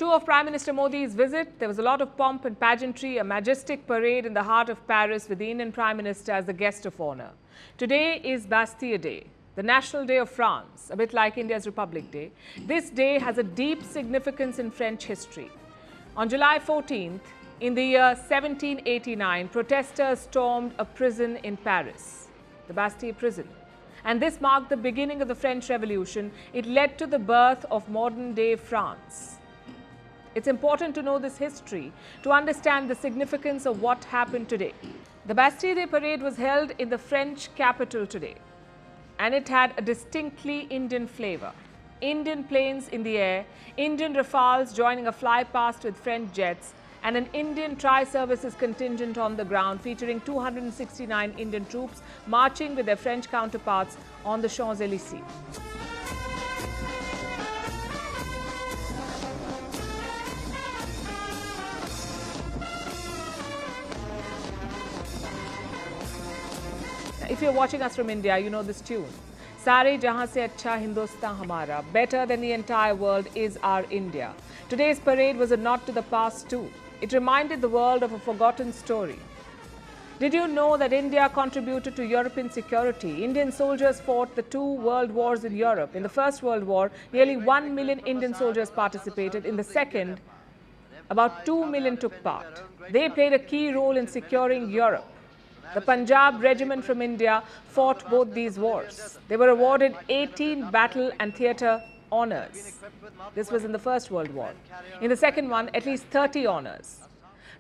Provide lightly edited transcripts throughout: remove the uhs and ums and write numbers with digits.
2 of Prime Minister Modi's visit, there was a lot of pomp and pageantry, a majestic parade in the heart of Paris with the Indian Prime Minister as the guest of honor. Today is Bastille Day, the national day of France, a bit like India's Republic Day. This day has a deep significance in French history. On July 14th, in the year 1789, protesters stormed a prison in Paris, the Bastille prison. And this marked the beginning of the French Revolution. It led to the birth of modern-day France. It's important to know this history to understand the significance of what happened today. The Bastille Day parade was held in the French capital today, and it had a distinctly Indian flavor. Indian planes in the air, Indian Rafales joining a fly-past with French jets, and an Indian tri-services contingent on the ground featuring 269 Indian troops marching with their French counterparts on the Champs-Élysées. If you're watching us from India, you know this tune. Sare jahan se acha Hindustan hamara. Better than the entire world is our India. Today's parade was a nod to the past too. It reminded the world of a forgotten story. Did you know that India contributed to European security? Indian soldiers fought the 2 world wars in Europe. In the First World War, nearly 1 million Indian soldiers participated. In the Second, about 2 million took part. They played a key role in securing Europe. The Punjab regiment from India fought both these wars. They were awarded 18 battle and theatre honours. This was in the First World War. In the second one, at least 30 honours.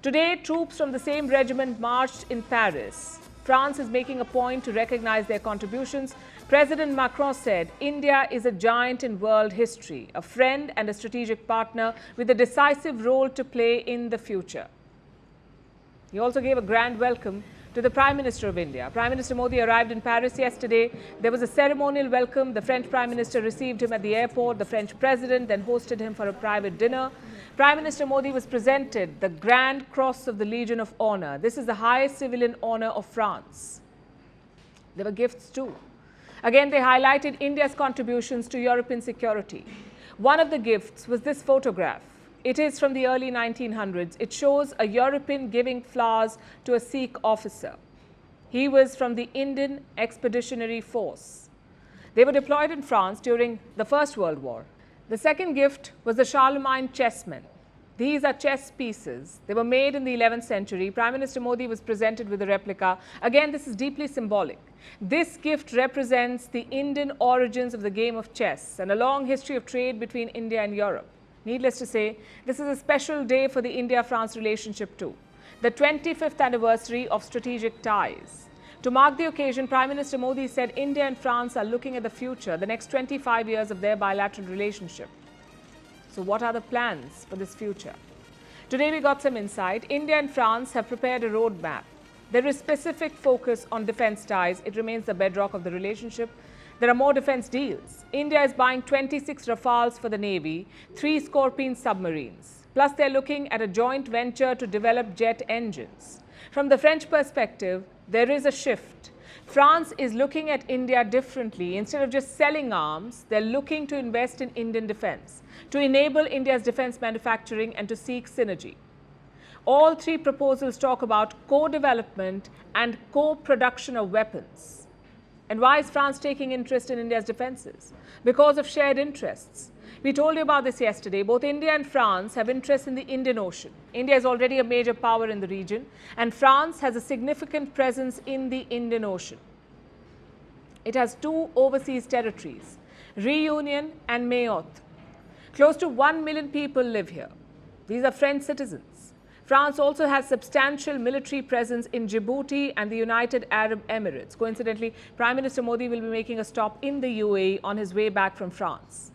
Today, troops from the same regiment marched in Paris. France is making a point to recognize their contributions. President Macron said, India is a giant in world history, a friend and a strategic partner with a decisive role to play in the future. He also gave a grand welcome to the Prime Minister of India. Prime Minister Modi arrived in Paris yesterday. There was a ceremonial welcome. The French Prime Minister received him at the airport. The French President then hosted him for a private dinner. Prime Minister Modi was presented the Grand Cross of the Legion of Honor. This is the highest civilian honor of France. There were gifts too. Again, they highlighted India's contributions to European security. One of the gifts was this photograph. It is from the early 1900s. It shows a European giving flowers to a Sikh officer. He was from the Indian Expeditionary Force. They were deployed in France during the First World War. The second gift was the Charlemagne chessmen. These are chess pieces. They were made in the 11th century. Prime Minister Modi was presented with a replica. Again, this is deeply symbolic. This gift represents the Indian origins of the game of chess and a long history of trade between India and Europe. Needless to say, this is a special day for the India-France relationship too, the 25th anniversary of strategic ties. To mark the occasion, Prime Minister Modi said India and France are looking at the future, the next 25 years of their bilateral relationship. So what are the plans for this future? Today we got some insight. India and France have prepared a roadmap. There is specific focus on defense ties. It remains the bedrock of the relationship. There are more defense deals. India is buying 26 Rafales for the Navy, 3 Scorpene submarines. Plus, they're looking at a joint venture to develop jet engines. From the French perspective, there is a shift. France is looking at India differently. Instead of just selling arms, they're looking to invest in Indian defense, to enable India's defense manufacturing and to seek synergy. All 3 proposals talk about co-development and co-production of weapons. And why is France taking interest in India's defenses? Because of shared interests. We told you about this yesterday. Both India and France have interests in the Indian Ocean. India is already a major power in the region, and France has a significant presence in the Indian Ocean. It has 2 overseas territories, Réunion and Mayotte. Close to 1 million people live here. These are French citizens. France also has substantial military presence in Djibouti and the United Arab Emirates. Coincidentally, Prime Minister Modi will be making a stop in the UAE on his way back from France.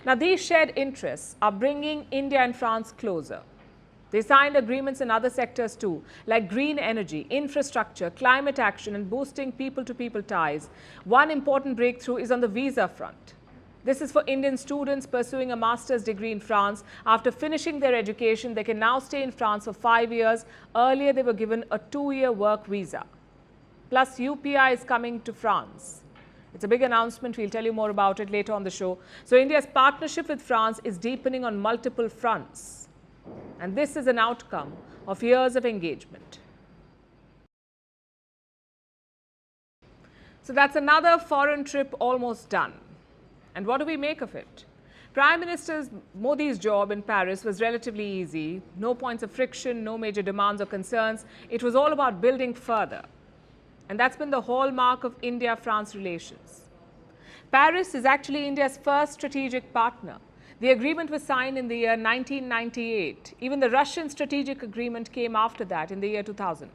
Now, these shared interests are bringing India and France closer. They signed agreements in other sectors too, like green energy, infrastructure, climate action, and boosting people-to-people ties. One important breakthrough is on the visa front. This is for Indian students pursuing a master's degree in France. After finishing their education, they can now stay in France for 5 years. Earlier, they were given a 2-year work visa. Plus, UPI is coming to France. It's a big announcement. We'll tell you more about it later on the show. So India's partnership with France is deepening on multiple fronts. And this is an outcome of years of engagement. So that's another foreign trip almost done. And what do we make of it? Prime Minister Modi's job in Paris was relatively easy. No points of friction, no major demands or concerns. It was all about building further. And that's been the hallmark of India-France relations. Paris is actually India's first strategic partner. The agreement was signed in the year 1998. Even the Russian strategic agreement came after that in the year 2000.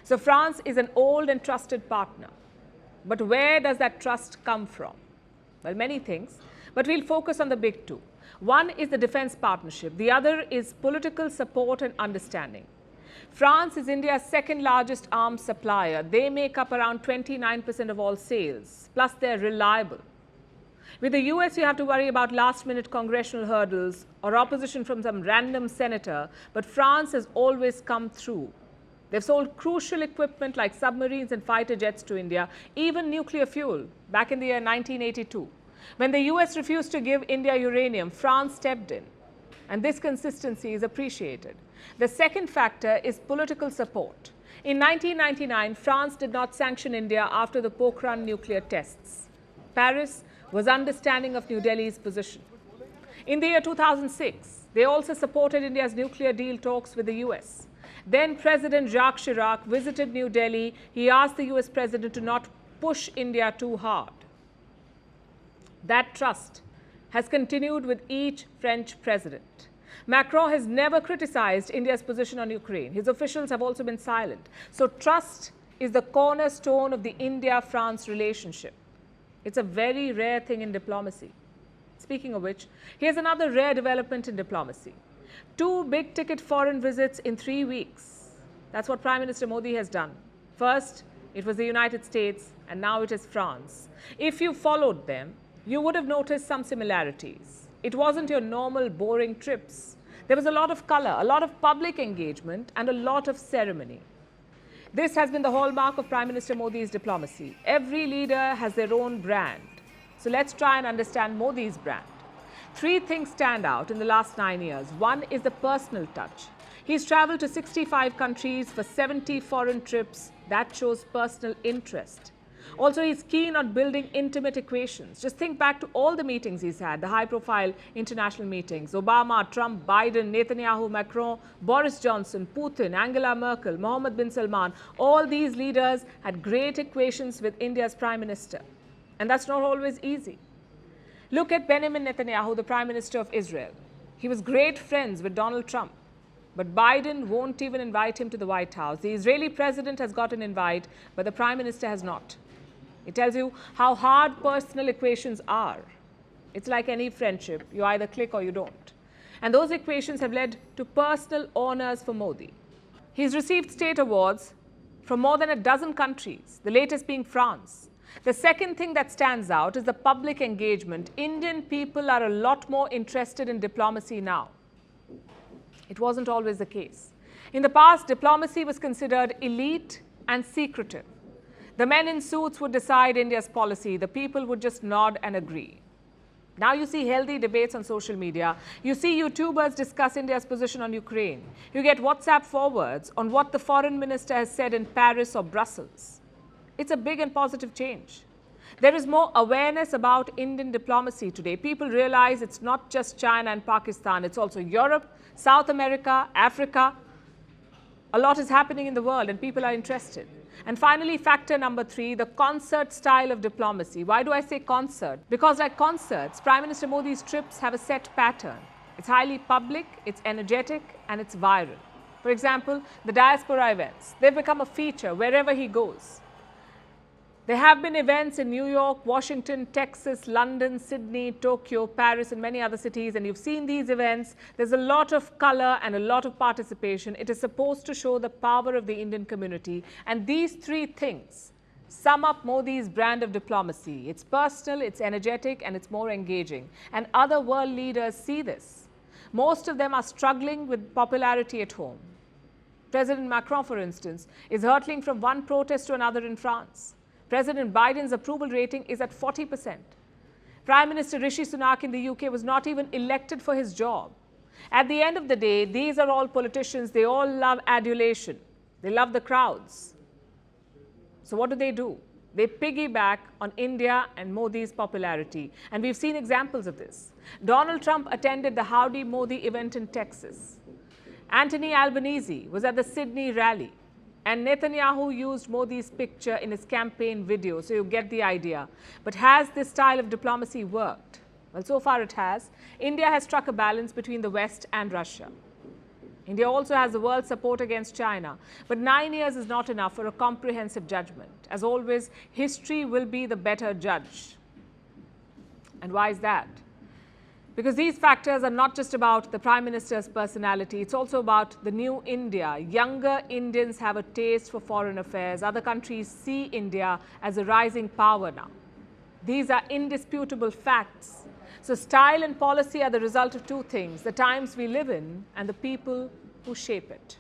So France is an old and trusted partner. But where does that trust come from? Well, many things. But we'll focus on the big two. One is the defense partnership. The other is political support and understanding. France is India's second largest arms supplier. They make up around 29% of all sales. Plus, they're reliable. With the US, you have to worry about last-minute congressional hurdles or opposition from some random senator. But France has always come through. They've sold crucial equipment like submarines and fighter jets to India, even nuclear fuel, back in the year 1982. When the US refused to give India uranium, France stepped in. And this consistency is appreciated. The second factor is political support. In 1999, France did not sanction India after the Pokhran nuclear tests. Paris was understanding of New Delhi's position. In the year 2006, they also supported India's nuclear deal talks with the US. Then President Jacques Chirac visited New Delhi. He asked the US president to not push India too hard. That trust has continued with each French president. Macron has never criticized India's position on Ukraine. His officials have also been silent. So trust is the cornerstone of the India-France relationship. It's a very rare thing in diplomacy. Speaking of which, here's another rare development in diplomacy. 2 big-ticket foreign visits in 3 weeks. That's what Prime Minister Modi has done. First, it was the United States, and now it is France. If you followed them, you would have noticed some similarities. It wasn't your normal boring trips. There was a lot of color, a lot of public engagement, and a lot of ceremony. This has been the hallmark of Prime Minister Modi's diplomacy. Every leader has their own brand. So let's try and understand Modi's brand. 3 things stand out in the last 9 years. One is the personal touch. He's traveled to 65 countries for 70 foreign trips. That shows personal interest. Also, he's keen on building intimate equations. Just think back to all the meetings he's had, the high-profile international meetings. Obama, Trump, Biden, Netanyahu, Macron, Boris Johnson, Putin, Angela Merkel, Mohammed bin Salman. All these leaders had great equations with India's Prime Minister. And that's not always easy. Look at Benjamin Netanyahu, the Prime Minister of Israel. He was great friends with Donald Trump. But Biden won't even invite him to the White House. The Israeli president has got an invite, but the Prime Minister has not. It tells you how hard personal equations are. It's like any friendship. You either click or you don't. And those equations have led to personal honors for Modi. He's received state awards from more than a dozen countries, the latest being France. The second thing that stands out is the public engagement. Indian people are a lot more interested in diplomacy now. It wasn't always the case. In the past, diplomacy was considered elite and secretive. The men in suits would decide India's policy. The people would just nod and agree. Now you see healthy debates on social media. You see YouTubers discuss India's position on Ukraine. You get WhatsApp forwards on what the foreign minister has said in Paris or Brussels. It's a big and positive change. There is more awareness about Indian diplomacy today. People realize it's not just China and Pakistan. It's also Europe, South America, Africa. A lot is happening in the world and people are interested. And finally, factor number 3, the concert style of diplomacy. Why do I say concert? Because like concerts, Prime Minister Modi's trips have a set pattern. It's highly public, it's energetic, and it's viral. For example, the diaspora events. They've become a feature wherever he goes. There have been events in New York, Washington, Texas, London, Sydney, Tokyo, Paris, and many other cities, and you've seen these events. There's a lot of color and a lot of participation. It is supposed to show the power of the Indian community. And these 3 things sum up Modi's brand of diplomacy. It's personal, it's energetic, and it's more engaging. And other world leaders see this. Most of them are struggling with popularity at home. President Macron, for instance, is hurtling from one protest to another in France. President Biden's approval rating is at 40%. Prime Minister Rishi Sunak in the UK was not even elected for his job. At the end of the day, these are all politicians. They all love adulation. They love the crowds. So what do? They piggyback on India and Modi's popularity. And we've seen examples of this. Donald Trump attended the Howdy Modi event in Texas. Anthony Albanese was at the Sydney rally. And Netanyahu used Modi's picture in his campaign video, so you get the idea. But has this style of diplomacy worked? Well, so far it has. India has struck a balance between the West and Russia. India also has the world's support against China. But 9 years is not enough for a comprehensive judgment. As always, history will be the better judge. And why is that? Because these factors are not just about the Prime Minister's personality, it's also about the new India. Younger Indians have a taste for foreign affairs. Other countries see India as a rising power now. These are indisputable facts. So style and policy are the result of two things: the times we live in and the people who shape it.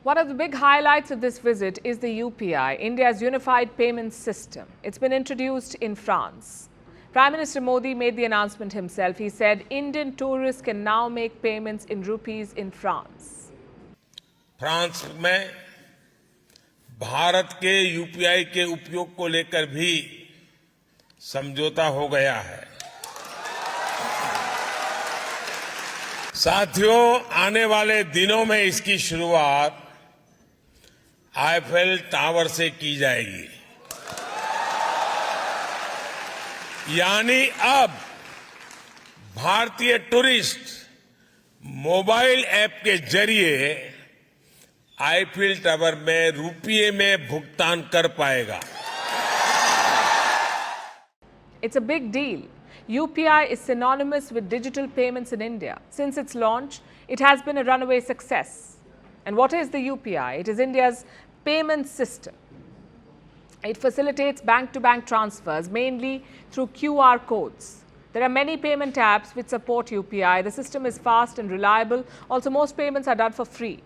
One of the big highlights of this visit is the UPI, India's unified payment system. It's been introduced in France. Prime Minister Modi made the announcement himself. He said Indian tourists can now make payments in rupees in France. France में भारत के UPI के उपयोग को लेकर भी समझौता हो गया है। साथियों, आने वाले दिनों में इसकी शुरुआत आईफेल टावर से की जाएगी। यानी अब भारतीय टूरिस्ट मोबाइल ऐप के जरिए आईफेल टावर में रुपये में भुगतान कर पाएगा। It's a big deal. UPI is synonymous with digital payments in India. Since its launch, it has been a runaway success. And what is the UPI? It is India's payment system. It facilitates bank-to-bank transfers, mainly through QR codes. There are many payment apps which support UPI. The system is fast and reliable. Also, most payments are done for free.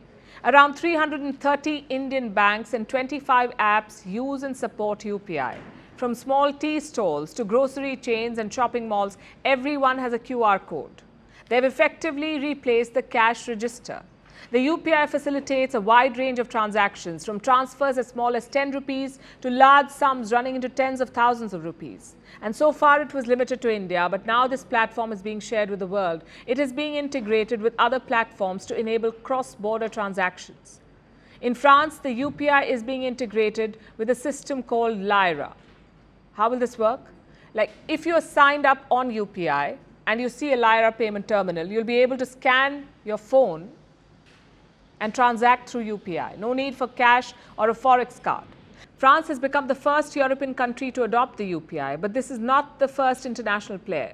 Around 330 Indian banks and 25 apps use and support UPI. From small tea stalls to grocery chains and shopping malls, everyone has a QR code. They've effectively replaced the cash register. The UPI facilitates a wide range of transactions, from transfers as small as 10 rupees to large sums running into tens of thousands of rupees. And so far it was limited to India, but now this platform is being shared with the world. It is being integrated with other platforms to enable cross-border transactions. In France, the UPI is being integrated with a system called Lyra. How will this work? Like, if you're signed up on UPI and you see a Lyra payment terminal, you'll be able to scan your phone and transact through UPI. No need for cash or a forex card. France has become the first European country to adopt the UPI, but this is not the first international player.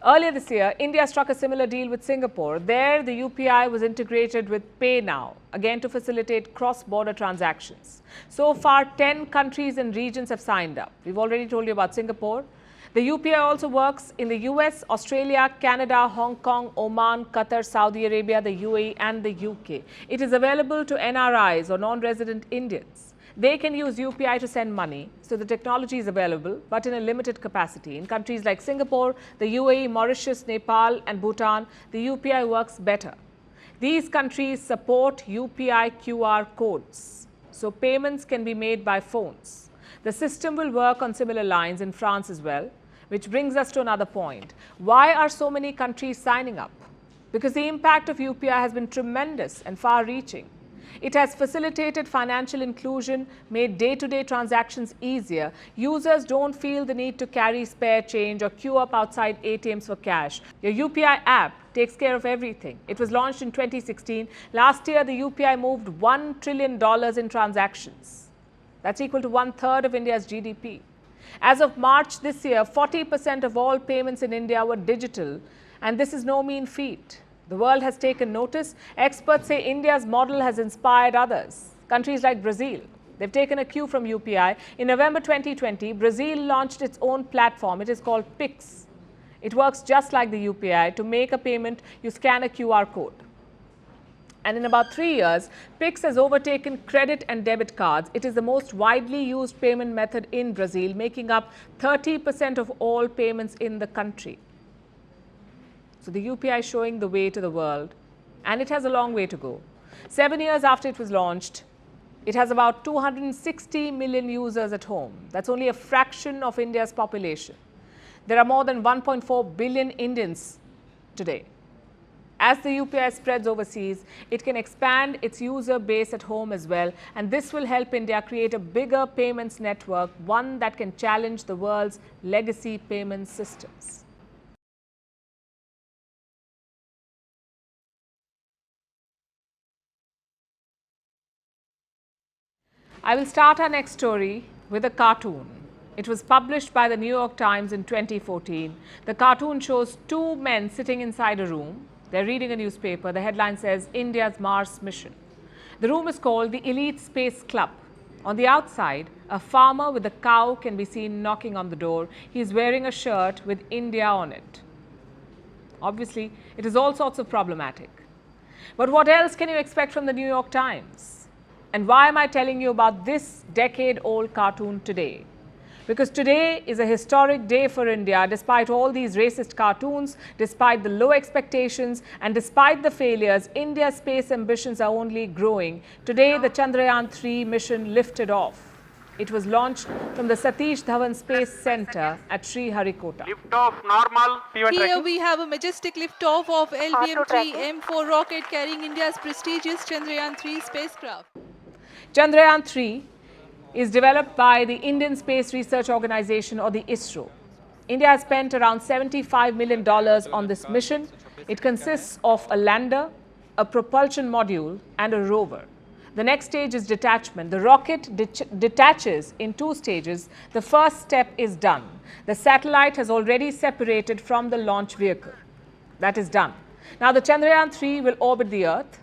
Earlier this year, India struck a similar deal with Singapore. There, the UPI was integrated with Pay Now, again to facilitate cross-border transactions. So far, 10 countries and regions have signed up. We've already told you about Singapore. The UPI also works in the US, Australia, Canada, Hong Kong, Oman, Qatar, Saudi Arabia, the UAE and the UK. It is available to NRIs or non-resident Indians. They can use UPI to send money, so the technology is available, but in a limited capacity. In countries like Singapore, the UAE, Mauritius, Nepal and Bhutan, the UPI works better. These countries support UPI QR codes, so payments can be made by phones. The system will work on similar lines in France as well, which brings us to another point. Why are so many countries signing up? Because the impact of UPI has been tremendous and far-reaching. It has facilitated financial inclusion, made day-to-day transactions easier. Users don't feel the need to carry spare change or queue up outside ATMs for cash. Your UPI app takes care of everything. It was launched in 2016. Last year, the UPI moved $1 trillion in transactions. That's equal to 1/3 of India's GDP. As of March this year, 40% of all payments in India were digital, and this is no mean feat. The world has taken notice. Experts say India's model has inspired others. Countries like Brazil, they've taken a cue from UPI. In November 2020, Brazil launched its own platform. It is called Pix. It works just like the UPI. To make a payment, you scan a QR code. And in about 3 years, Pix has overtaken credit and debit cards. It is the most widely used payment method in Brazil, making up 30% of all payments in the country. So the UPI is showing the way to the world, and it has a long way to go. 7 years after it was launched, it has about 260 million users at home. That's only a fraction of India's population. There are more than 1.4 billion Indians today. As the UPI spreads overseas, it can expand its user base at home as well, and this will help India create a bigger payments network, one that can challenge the world's legacy payment systems. I will start our next story with a cartoon. It was published by the New York Times in 2014. The cartoon shows two men sitting inside a room. They're reading a newspaper. The headline says, India's Mars Mission. The room is called the Elite Space Club. On the outside, a farmer with a cow can be seen knocking on the door. He's wearing a shirt with India on it. Obviously, it is all sorts of problematic. But what else can you expect from the New York Times? And why am I telling you about this decade-old cartoon today? Because today is a historic day for India, despite all these racist cartoons, despite the low expectations, and despite the failures, India's space ambitions are only growing. Today, the Chandrayaan-3 mission lifted off. It was launched from the Satish Dhawan Space Center at Sriharikota. Liftoff normal. Here we have a majestic liftoff of LBM-3 M4 rocket carrying India's prestigious Chandrayaan-3 spacecraft. Chandrayaan-3 is developed by the Indian Space Research Organization, or the ISRO. India has spent around $75 million on this mission. It consists of a lander, a propulsion module, and a rover. The next stage is detachment. The rocket detaches in 2 stages. The first step is done. The satellite has already separated from the launch vehicle. That is done. Now the Chandrayaan-3 will orbit the Earth.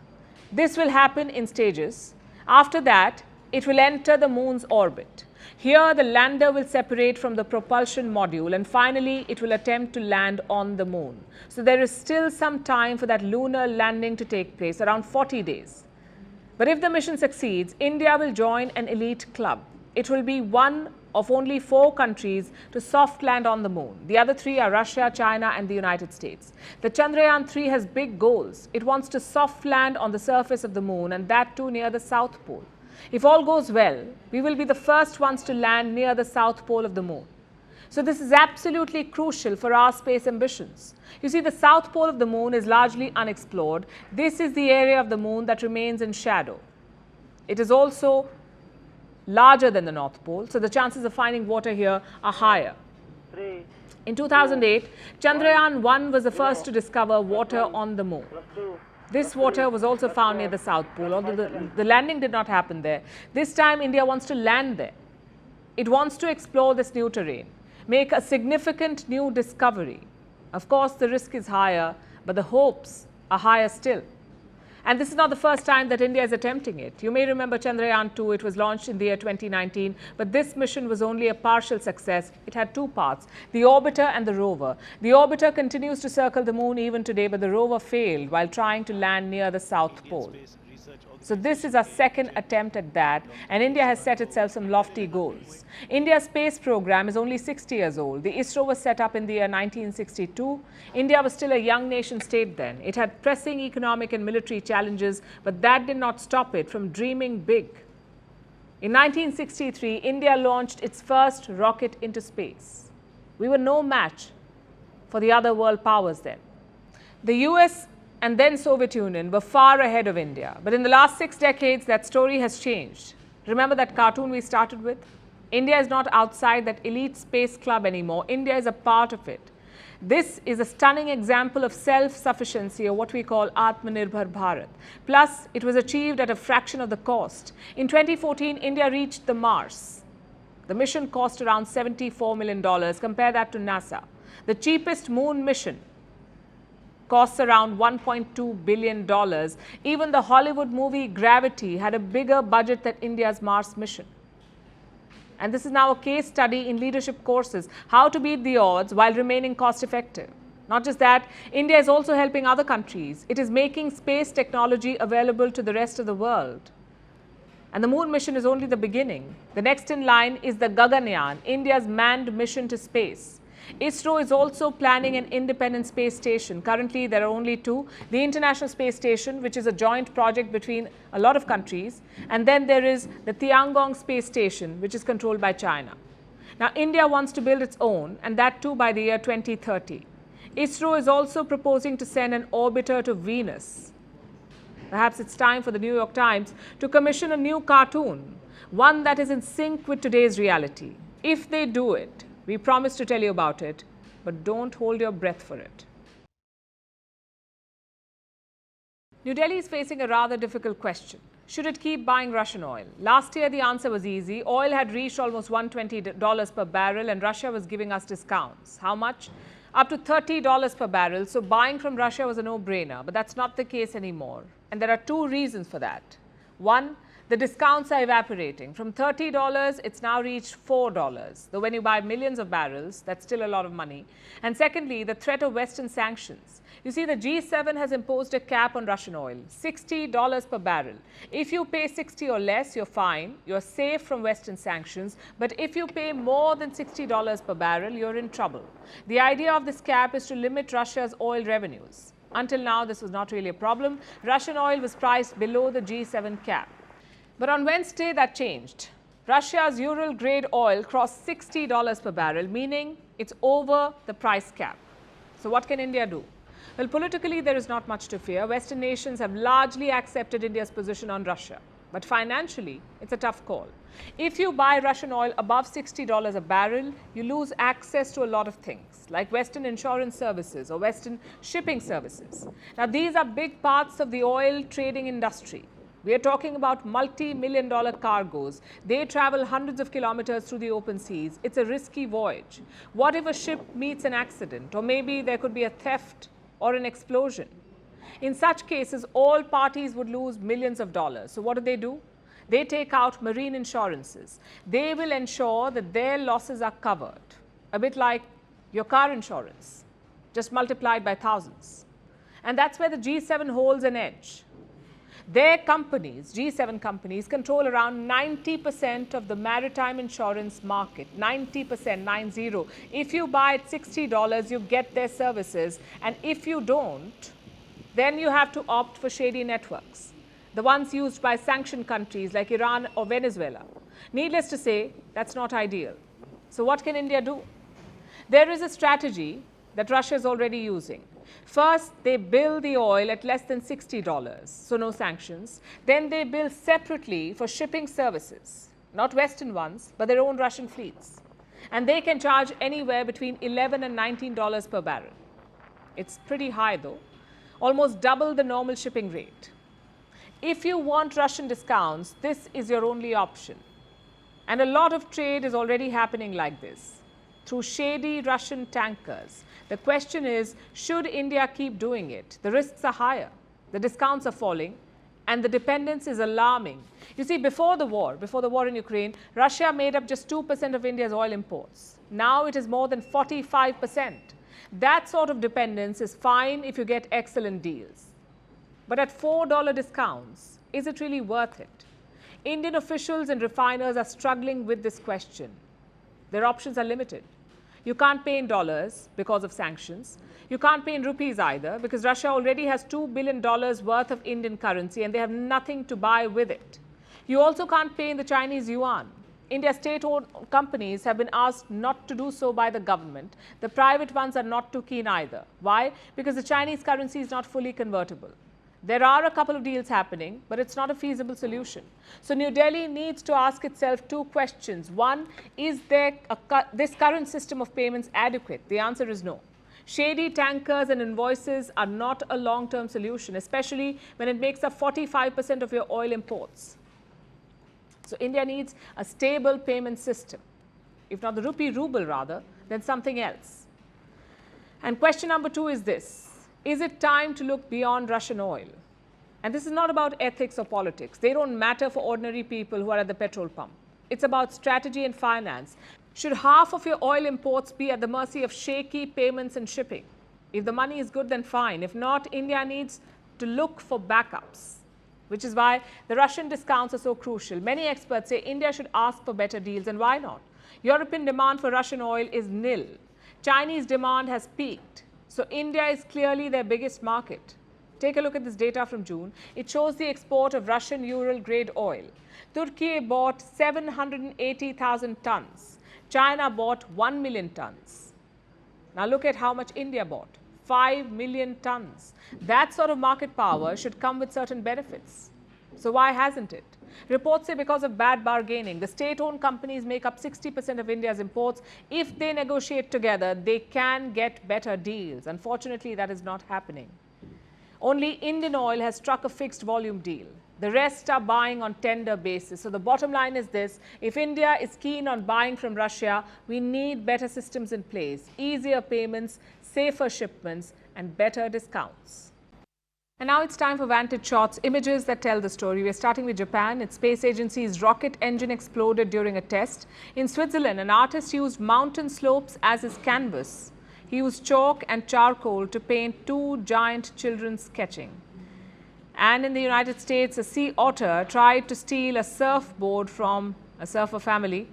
This will happen in stages. After that, it will enter the moon's orbit. Here, the lander will separate from the propulsion module, and finally, it will attempt to land on the moon. So there is still some time for that lunar landing to take place, around 40 days. But if the mission succeeds, India will join an elite club. It will be one of only 4 countries to soft land on the moon. The other 3 are Russia, China, and the United States. The Chandrayaan-3 has big goals. It wants to soft land on the surface of the moon, and that too near the South Pole. If all goes well, we will be the first ones to land near the South Pole of the moon. So this is absolutely crucial for our space ambitions. You see, the South Pole of the moon is largely unexplored. This is the area of the moon that remains in shadow. It is also larger than the North Pole, so the chances of finding water here are higher. In 2008, Chandrayaan-1 was the first to discover water on the moon. This water was also found near the South Pole, although the landing did not happen there. This time, India wants to land there. It wants to explore this new terrain, make a significant new discovery. Of course, the risk is higher, but the hopes are higher still. And this is not the first time that India is attempting it. You may remember Chandrayaan-2, it was launched in the year 2019, but this mission was only a partial success. It had 2 parts, the orbiter and the rover. The orbiter continues to circle the moon even today, but the rover failed while trying to land near the South Pole. So this is our second attempt at that, and India has set itself some lofty goals. India's space program is only 60 years old. The ISRO was set up in the year 1962. India was still a young nation state then. It had pressing economic and military challenges, but that did not stop it from dreaming big. In 1963, India launched its first rocket into space. We were no match for the other world powers then. The US and then Soviet Union were far ahead of India. But in the last 6 decades, that story has changed. Remember that cartoon we started with? India is not outside that elite space club anymore. India is a part of it. This is a stunning example of self-sufficiency, or what we call Atmanirbhar Bharat. Plus, it was achieved at a fraction of the cost. In 2014, India reached the Mars. The mission cost around $74 million. Compare that to NASA. The cheapest moon mission costs around $1.2 billion. Even the Hollywood movie Gravity had a bigger budget than India's Mars mission. And this is now a case study in leadership courses, how to beat the odds while remaining cost effective. Not just that, India is also helping other countries. It is making space technology available to the rest of the world. And the moon mission is only the beginning. The next in line is the Gaganyaan, India's manned mission to space. ISRO is also planning an independent space station. Currently, there are only two. The International Space Station, which is a joint project between a lot of countries. And then there is the Tiangong Space Station, which is controlled by China. Now, India wants to build its own, and that too by the year 2030. ISRO is also proposing to send an orbiter to Venus. Perhaps it's time for the New York Times to commission a new cartoon, one that is in sync with today's reality. If they do it, we promise to tell you about it, but don't hold your breath for it. New Delhi is facing a rather difficult question. Should it keep buying Russian oil? Last year, the answer was easy. Oil had reached almost $120 per barrel, and Russia was giving us discounts. How much? Up to $30 per barrel. So buying from Russia was a no-brainer, but that's not the case anymore. And there are two reasons for that. One, the discounts are evaporating. From $30, it's now reached $4. Though when you buy millions of barrels, that's still a lot of money. And secondly, the threat of Western sanctions. You see, the G7 has imposed a cap on Russian oil, $60 per barrel. If you pay 60 or less, you're fine. You're safe from Western sanctions. But if you pay more than $60 per barrel, you're in trouble. The idea of this cap is to limit Russia's oil revenues. Until now, this was not really a problem. Russian oil was priced below the G7 cap. But on Wednesday, that changed. Russia's Ural-grade oil crossed $60 per barrel, meaning it's over the price cap. So what can India do? Well, politically, there is not much to fear. Western nations have largely accepted India's position on Russia. But financially, it's a tough call. If you buy Russian oil above $60 a barrel, you lose access to a lot of things, like Western insurance services or Western shipping services. Now, these are big parts of the oil trading industry. We are talking about multi-million-dollar cargoes. They travel hundreds of kilometers through the open seas. It's a risky voyage. What if a ship meets an accident, or maybe there could be a theft or an explosion? In such cases, all parties would lose millions of dollars. So what do? They take out marine insurances. They will ensure that their losses are covered, a bit like your car insurance, just multiplied by thousands. And that's where the G7 holds an edge. Their companies, G7 companies, control around 90% of the maritime insurance market. 90%, 90. If you buy at $60, you get their services. And if you don't, then you have to opt for shady networks, the ones used by sanctioned countries like Iran or Venezuela. Needless to say, that's not ideal. So what can India do? There is a strategy that Russia is already using. First, they bill the oil at less than $60, so no sanctions. Then they bill separately for shipping services, not Western ones, but their own Russian fleets. And they can charge anywhere between $11 and $19 per barrel. It's pretty high though, almost double the normal shipping rate. If you want Russian discounts, this is your only option. And a lot of trade is already happening like this, through shady Russian tankers. The question is, should India keep doing it? The risks are higher, the discounts are falling, and the dependence is alarming. You see, before the war in Ukraine, Russia made up just 2% of India's oil imports. Now it is more than 45%. That sort of dependence is fine if you get excellent deals. But at $4 discounts, is it really worth it? Indian officials and refiners are struggling with this question. Their options are limited. You can't pay in dollars because of sanctions. You can't pay in rupees either because Russia already has $2 billion worth of Indian currency and they have nothing to buy with it. You also can't pay in the Chinese yuan. India's state-owned companies have been asked not to do so by the government. The private ones are not too keen either. Why? Because the Chinese currency is not fully convertible. There are a couple of deals happening, but it's not a feasible solution. So New Delhi needs to ask itself two questions. One, is this current system of payments adequate? The answer is no. Shady tankers and invoices are not a long-term solution, especially when it makes up 45% of your oil imports. So India needs a stable payment system. If not the rupee-ruble rather, then something else. And question number two is this. Is it time to look beyond Russian oil? And this is not about ethics or politics. They don't matter for ordinary people who are at the petrol pump. It's about strategy and finance. Should half of your oil imports be at the mercy of shaky payments and shipping? If the money is good, then fine. If not, India needs to look for backups, which is why the Russian discounts are so crucial. Many experts say India should ask for better deals, and why not? European demand for Russian oil is nil. Chinese demand has peaked, so India is clearly their biggest market. Take a look at this data from June. It shows the export of Russian Ural-grade oil. Turkey bought 780,000 tons. China bought 1 million tons. Now look at how much India bought. 5 million tons. That sort of market power should come with certain benefits. So why hasn't it? Reports say because of bad bargaining. The state-owned companies make up 60% of India's imports. If they negotiate together, they can get better deals. Unfortunately, that is not happening. Only Indian Oil has struck a fixed volume deal. The rest are buying on tender basis. So the bottom line is this: if India is keen on buying from Russia, we need better systems in place, easier payments, safer shipments, and better discounts. And now it's time for Vantage Shots, images that tell the story. We're starting with Japan. Its space agency's rocket engine exploded during a test. In Switzerland, an artist used mountain slopes as his canvas. He used chalk and charcoal to paint two giant children sketching. And in the United States, a sea otter tried to steal a surfboard from a surfer family.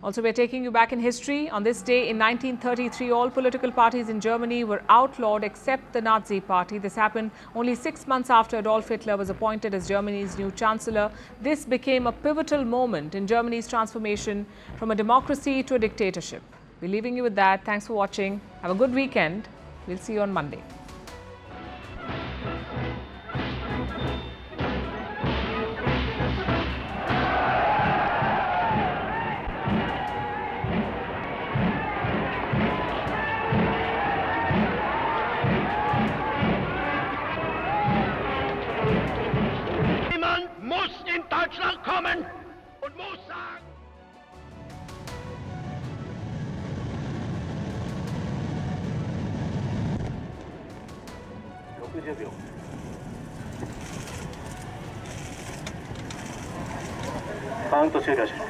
Also, we're taking you back in history. On this day in 1933, all political parties in Germany were outlawed except the Nazi Party. This happened only 6 months after Adolf Hitler was appointed as Germany's new chancellor. This became a pivotal moment in Germany's transformation from a democracy to a dictatorship. We're leaving you with that. Thanks for watching. Have a good weekend. We'll see you on Monday. Niemand muss in Deutschland kommen und muss sagen.カウント終了します。